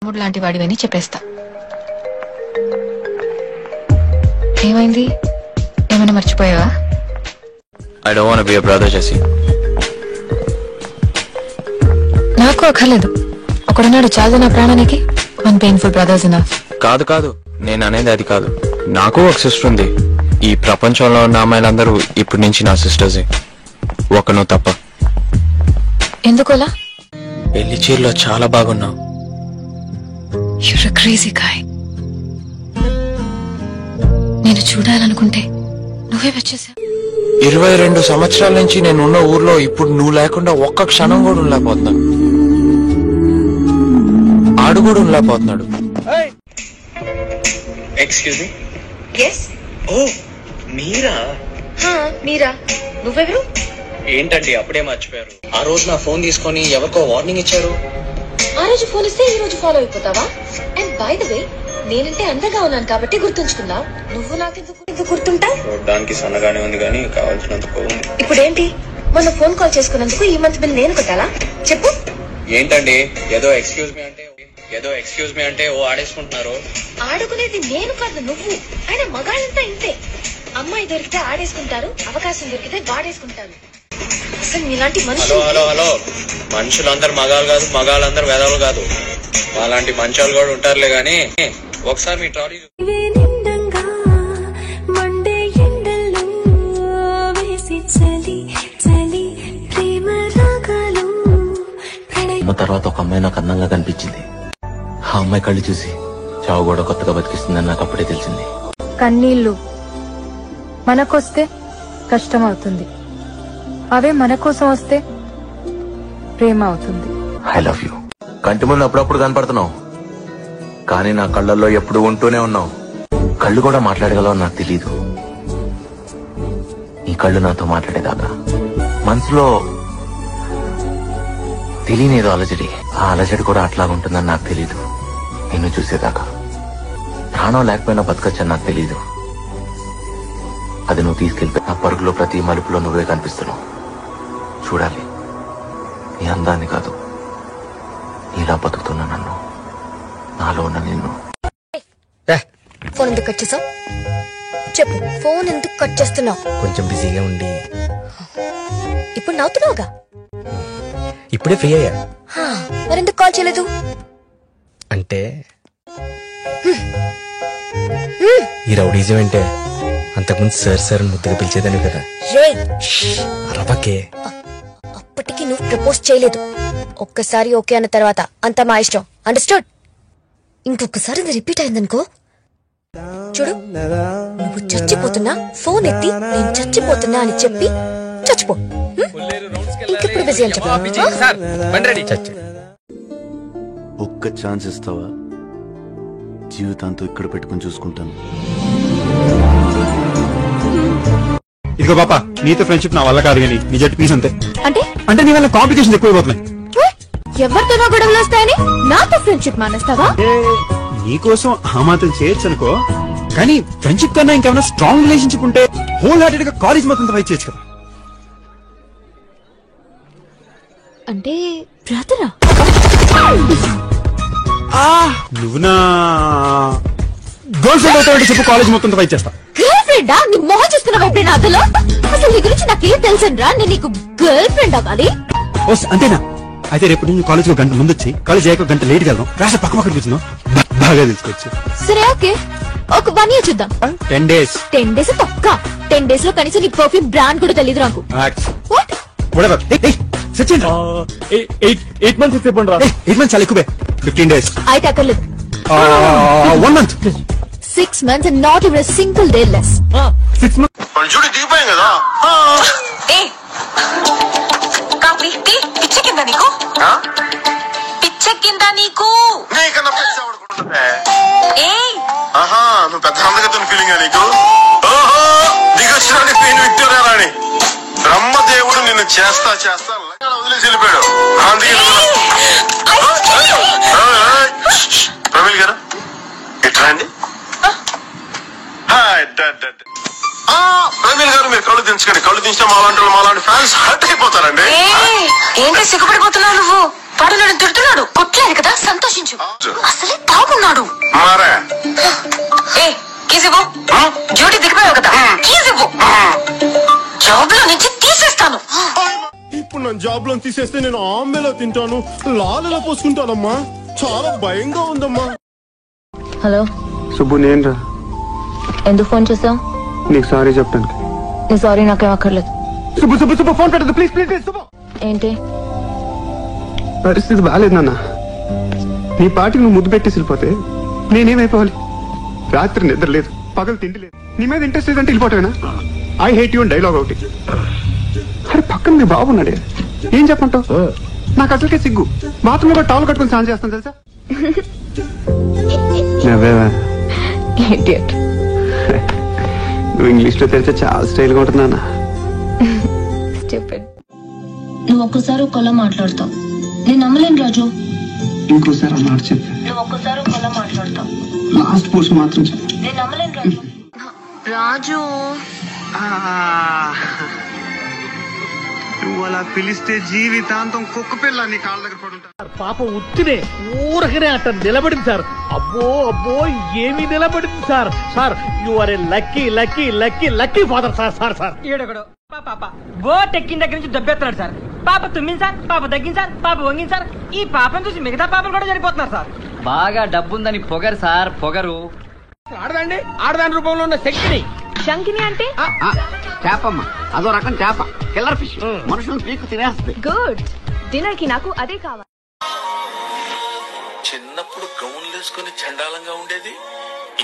మూడు లాంటి వాడివని చెప్పేస్తా. ఏమైంది? ఏమైనా మర్చిపోయావా? I don't want to be a brother, Jesse. నాకు అక్కర్లేదు. ఒకడున్నాడు చాలు నా ప్రాణానికి. One painful brothers enough. కాదు కాదు, నేను అనేది అది కాదు. నాకు ఒక సిస్టర్ ఉంది. ఈ ప్రపంచంలో ఉన్న అమ్మాయిలందరూ ఇప్పటి నుంచి నా సిస్టర్సే, ఒకను తప్ప. ఎందుకోలా? పెళ్లి చీరలో చాలా బాగున్నావు. You're a crazy guy. నేను చూడాలనుకుంటే నువ్వే వచ్చేసావు. 22 సంవత్సరాల నుంచి నేను ఉన్న ఊర్లో ఇప్పుడు నువ్వు లేకుండా ఒక్క క్షణం కూడా ఉండలేకపోతున్నాను. ఆడు కూడా ఉండలేకపోతున్నాడు. Excuse me. ఎస్. ఓ మీరా? మీరా? నువ్వెవరు? ఏంటండి అప్పుడే మర్చిపోయారు? ఆ రోజు నా ఫోన్ తీసుకొని ఎవరికో వార్నింగ్ ఇచ్చారు. ఆ రోజు ఫోన్ ఇస్తే ఈ రోజు ఫాలో అయిపోతావా? అండ్ బై ద వే, నేనంటే అందంగా ఉన్నాను కాబట్టి గుర్తుంచుకున్నావు. నువ్వు నాకెందుకు గుర్తుంటా? చూడడానికి సన్నగానే ఉంది కానీ కావాల్సినందుకు ఉంది. ఇప్పుడేంటి? మొన్న ఫోన్ కాల్ చేసుకున్నందుకు ఈ మంత్ బిల్ నేను కట్టాలా? చెప్పు. ఏంటండి ఏదో ఎక్స్క్యూజ్ మీ అంటే ఓ ఆడేసుకుంటున్నారు. ఆడుకునేది నేను కాదు, నువ్వు. ఆయన మగాళ్ళంతా ఇంతే. అమ్మాయి దొరికితే ఆడేసుకుంటారు, అవకాశం దొరికితే వాడేసుకుంటారు. అసలు మీలాంటి మనుషులు. హలో, మనుషులందరూ మగాళ్ళు కాదు, మగాళ్ళందరూ వెదవలు కాదు. అలాంటి మంచోళ్ళు కూడా ఉంటారులే గాని ఒకసారి మీ ట్రాలీ తర్వాత ఒక అమ్మాయి నాకు అందంగా కనిపించింది. ఆ అమ్మాయి కళ్ళు చూసి చావు కూడా కొత్తగా బతికిస్తుందని నాకు అప్పుడే తెలిసింది. కన్నీళ్లు మనకొస్తే కష్టం అవుతుంది, అవే మన కోసం వస్తే ప్రేమ అవుతుంది. I love you. కంటి ముందు అప్పుడప్పుడు కనపడుతున్నావు, కానీ నా కళ్ళల్లో ఎప్పుడు ఉంటూనే ఉన్నావు. కళ్ళు కూడా మాట్లాడగలవు నాకు తెలీదు. ఈ కళ్ళు నాతో మాట్లాడేదాకా మనసులో తెలియనేదో అలజడి. ఆ అలజడి కూడా అట్లాగుంటుందని నాకు తెలీదు. నిన్ను చూసేదాకా ప్రాణం లేకపోయినా బతకచ్చని నాకు తెలీదు. అది నువ్వు తీసుకెళ్తే నా పరుగులో ప్రతి మలుపులో నువ్వే కనిపిస్తున్నావు. చూడాలి నీ అందాన్ని కాదు, ఇలా బతుకుతున్నా నన్ను, నాలో ఉన్న నిన్ను. ఫోన్ ఎందుకు కట్ చేసావు? చెప్పు, ఫోన్ ఎందుకు కట్ చేస్తున్నావు? కొంచెం బిజీగా ఉండి. ఇప్పుడు నవ్వుతున్నావుగా. ఇప్పుడే ఫ్రీ అయ్యా. మరెందుకు కాల్ చేయలేదు? అంటే ఈ రౌడీజం అంటే అంతకుముందు సార్ ముద్దుగా పిలిచేదాన్ని కదా. అరవకే. అప్పటికి నువ్వు ప్రపోజ్ చేయలేదు. ఒక్కసారి ఓకే అన్న తర్వాత అంత మా ఇష్టం. అండర్స్టూడ్? ఇంకొకసారి ఇది రిపీట్ అయిందనుకో, చూడు, నువ్వు చచ్చిపోతున్నా ఫోన్ ఎత్తి నేను చచ్చిపోతున్నా అని చెప్పి చచ్చిపో. ఇంకెప్పుడు బిజీ అని చెప్పు. ఒక్క ఛాన్స్ ఇస్తావా? జీవితాంతో ఇక్కడ పెట్టుకుని చూసుకుంటాను. ఇదిగో పాప, నీతో ఫ్రెండ్షిప్ నా వల్ల కాదు, కానీ నీ జట్టు పీస్ అంతే. అంటే నీ వల్ల కాంప్లికేషన్ ఎక్కువైపోతున్నాయి. ఎవరితోనో గొడవలు వస్తాయని నాతో ఫ్రెండ్షిప్ మానేస్తావా? నీకోసం ఆ మాత్రం చేయొచ్చు అనుకో, కానీ ఫ్రెండ్షిప్ కన్నా ఇంకేమైనా స్ట్రాంగ్ రిలేషన్షిప్ ఉంటే హోల్ హార్టెడ్ గా కాలేజ్ మొత్తం ట్రై చేయొచ్చు కదా. అంటే బ్రదరా? నువ్వు నా గర్ల్ ఫ్రెండ్ అవుతావంటే చెప్పు, కాలేజ్ మొత్తం ట్రై చేస్తా. గర్ల్ ఫ్రెండా? నీ మొహం చూస్తున్నావు ఎప్పుడైనా అదలో? అసలు నీ గురించి నాకేం తెలుసండ్రా? నేను నీకు గర్ల్ ఫ్రెండ్ అవ్వాలి? అంతేనా? అయితే రేపు నేను కాలేజ్ లో గంట ముందు వచ్చి, కాలేజ్ అయ్యాక గంట లేట్కి వెళ్దాం. రాష్ట్ర పక్క పక్కన కూర్చున్నాం, బాగా తెలుసుకోవచ్చు. సరే ఓకే, ఒక 1 year చూద్దాం. 10 days. 10 days తొక్క. 10 days లో కనీసం నీ పర్ఫ్యూమ్ బ్రాండ్ కూడా తెలియదు నాకు. సచిన్ 8 months ఇస్తే 8 months చాలా ఎక్కువే. 15 days అయితే అక్కర్లేదు. 1 month. 6 months and not even a single day less. 6 months. చూడు దిగిపోయాం కదా. పిచ్చెక్కిందా నీకు? పిచ్చెక్కిందా నీకు? నువ్వు పెద్ద అందగతో ఫీలింగ్ నీకు. దిగొచ్చిన పెయిన్ విక్టోరియా రాణి బ్రహ్మదేవుడు నిన్ను చేస్తా వదిలేసి వెళ్ళిపోయాడు. అందుకే ప్రవీణ్ గారు ఎట్లా అండి? ప్రవీణ్ గారు మీరు కళ్ళు దించకండి. కళ్ళు దించితే మాలాంటి ఫ్యాన్స్ హర్ట్ అయిపోతారండి. ఏంటి సిగ్గుపడిపోతున్నావు నువ్వు? వాడు నన్ను తిడుతున్నాడు, కొట్టలేదు కదా, సంతోషించు. ఉన్నాడు. మరే ఏ కీస్ ఇవ్వు. డ్యూటీ దిగిపోయావు కదా, కీస్ ఇవ్వు. జాబ్ లో నుంచి తీసేస్తాను. ఇప్పుడు నన్ను జాబ్ లో తీసేస్తే నేను ఆంబేలో తింటాను, లాలలో పోసుకుంటానమ్మా. చాలా భయంగా ఉందమ్మా. హలో సుబ్బు, నేను రా. ఎందుకు ఫోన్ చేసావు? నీకు సారీ చెప్పడానికి. నీ సారీ నాకేం అక్కర్లేదు. సుబ్బు సుబ్బు సుబ్బు ఫోన్ పెట్టదు ప్లీజ్ ప్లీజ్ ప్లీజ్. సుబ్బు, ఏంటి? పరిస్థితి బాగాలేదు నాన్న. నీ పాటికి నువ్వు ముద్దు పెట్టేసి వెళ్ళిపోతే నేనేమైపోవాలి? రాత్రి నిద్ర లేదు, పగలు తిండి లేదు. నీ మీద ఇంట్రెస్ట్ లేదంటే వెళ్ళిపోతావేనా? ఐ హేట్ యూ అని డైలాగ్ ఒకటి. అరే పక్కన మీ బాబున్నాడే, ఏం చెప్పంటావు? నాకు అసలుకే సిగ్గు. బాత్రూంలో కూడా టవల్ కట్టుకుని స్నానం చేస్తాను తెలుసా? Idiot. నువ్వు ఇంగ్లీష్ లో తెలిస్తే చాలా స్టైల్ గా ఉంటుంది నాన్న. Stupid. నువ్వు ఒక్కసారి ఒకలా మాట్లాడతావు, నేను నమ్మలేను రాజు. ఇంకోసారి ఆ మాట చెప్పు. నువ్వు ఒక్కసారి ఒకలా మాట్లాడతావు, లాస్ట్ పోర్షన్ మాత్రం చెప్పు. నేను నమ్మలేను రాజు. రాజు నువ్వు అలా పిలిస్తే జీవితాంతం కుక్క పిల్ల నీ కాళ్ళ దగ్గర పడుంటా. పాప ఉత్తినే ఊరకనే అట్ట నిలబడింది సార్. అబ్బో అబ్బో ఏమి నిలబడింది sir. Sir you are a lucky lucky lucky lucky father sir. Sir sir ఈడొకడు పాప బోట్ ఎక్కిన దగ్గర నుంచి దెబ్బెత్తున్నాడు సార్. పాప తుమ్మింది సార్, పాప దగ్గింది సార్, పాప వంగింది సార్. ఈ పాపను చూసి మిగతా పాపలు కూడా చనిపోతున్నారు సార్. బాగా డబ్బుందని పొగరు సార్, పొగరు. ఆడదండి, ఆడదాని రూపంలో ఉన్న శక్తిని. శంకిని అంటే చేపమ్మ, అదో రకం చేప, కిల్లర్ ఫిష్. మనుషులు పీకు తినేస్తుంది. గుడ్. డిన్నర్ కి నాకు అదే కావాలి. చిన్నప్పుడు గౌన్లు వేసుకుని చండాలంగా ఉండేది,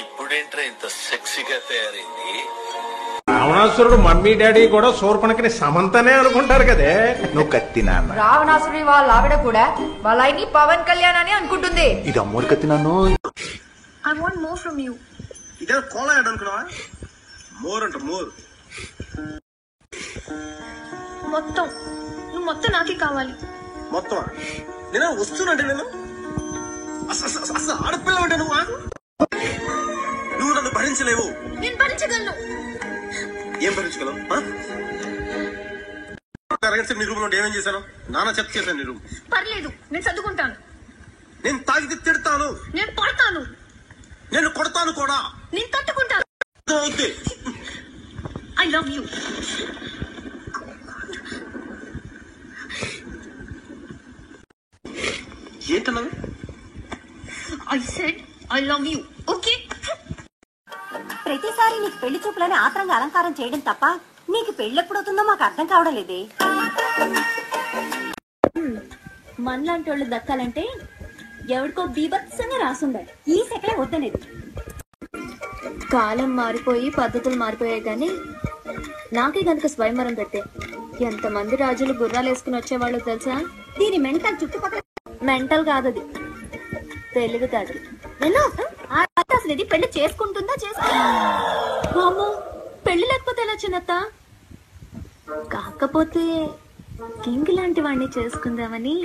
ఇప్పుడేంట్రా ఇంత సెక్సీగా తయారైంది? రావణాసురుడు మమ్మీ డాడీ కూడా శూర్పణఖని సమంతనే అనుకుంటారు కదే. నువ్వు కత్తి నాన్న. రావణాసుడి వాళ్ళ ఆవిడ కూడా వాళ్ళ ఆయన్ని పవన్ కళ్యాణ్ అని అనుకుంటుంది. ఇది అమ్మోరు కత్తి నాన్న. I want more from you. ఇదే కోలాడు అనుకున్నావా? మోర్ అంట మోర్. మొత్తం నువ్వు మొత్తం నాకే కావాలి. మొత్తం నేను వస్తున్నంటే నేను అసలు ఆడపిల్ల అంటే నువ్వు నన్ను భరించలేవు. నేను భరించగలను. ఏం భరించగలవు? నీ రూమ్ లో ఏమేం చేశాను? నాన్న చెత్త చేశాను నీ రూమ్. పర్లేదు, నేను చదువుకుంటాను. నేను తాగితే తిడతాను, నేను పడతాను, నేను కొడతాను కూడా, నేను తట్టుకుంటాను. I love you. ఏంటన్నావు? I said I love you. Okay. ప్రతిసారి నీకు పెళ్లి చూపులని ఆత్రంగా అలంకారం చేయడం తప్ప నీకు పెళ్ళెప్పుడవుతుందో మాకు అర్థం కావడం లేదే. మనలాంటి వాళ్ళు దక్కాలంటే ఎవరికో బీభత్సంగా రాసుండాలి. ఈ సెకే వద్దనేది. కాలం మారిపోయి పద్ధతులు మారిపోయాయి కానీ నాకే గనుక స్వయంవరం పెట్టే ఎంతమంది రాజులు గుర్రాలు వేసుకుని వచ్చేవాళ్ళు తెలుసా? దీని మెంటల్ చుట్టుపక్కల మెంటల్ కాదది, తెలివితేటలు. అసలు ఇది పెళ్లి చేసుకుంటుందా? అమ్మో, పెళ్లి లేకపోతే ఎలా చిన్నత్త? కాకపోతే కింగ్ లాంటి వాడిని చేసుకుందామని.